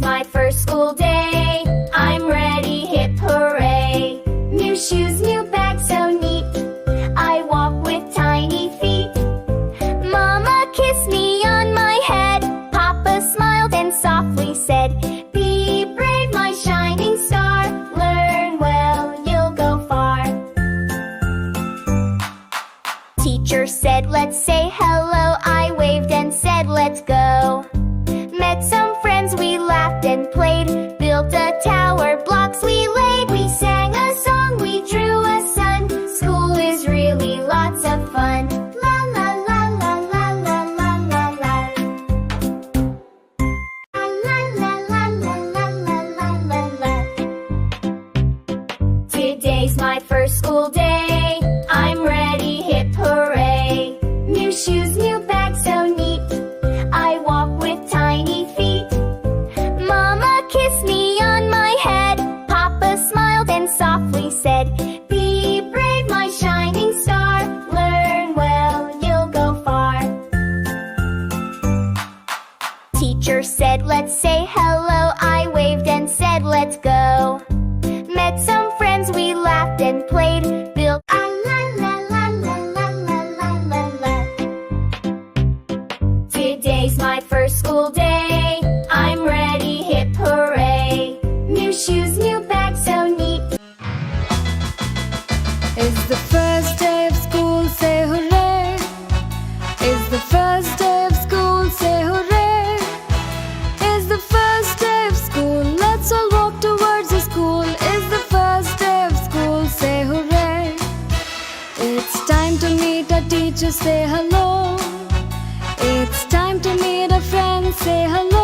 my first school day. I'm ready, hip hooray. New shoes, new bag, so neat. I walk with tiny feet. Mama kissed me on my head. Papa smiled and softly said, "Be brave, my shining star. Learn well, you'll go far." Teacher said, "Let's say hello." I waved and said, "Let's go." Met some friends, we laughed and played. Built a tower, blocks we laid. We sang a song, we drew a sun. School is really lots of fun. La la la la la la la la la. La la la la la la la la la. Today's my first school day. I'm ready, hip hooray. New shoes, new bag, so neat. I walk with tiny feet. Mama kissed me on my head. Papa smiled and softly said, "Be brave, my shining star. Learn well, you'll go far." Teacher said, "Let's say hello." I waved and said, "Let's go." Met some friends, we laughed and played. Built a la la la la la la la la la. Today's my first school day. I'm ready, hip hooray. New shoes, new bag, so neat. It's the first day of school, say hooray. It's the first day of school, say hooray. It's the first day of school, let's all walk towards the school. It's the first day of school, say hooray. It's time to meet a teacher, say hello. It's time to meet a friend, say hello.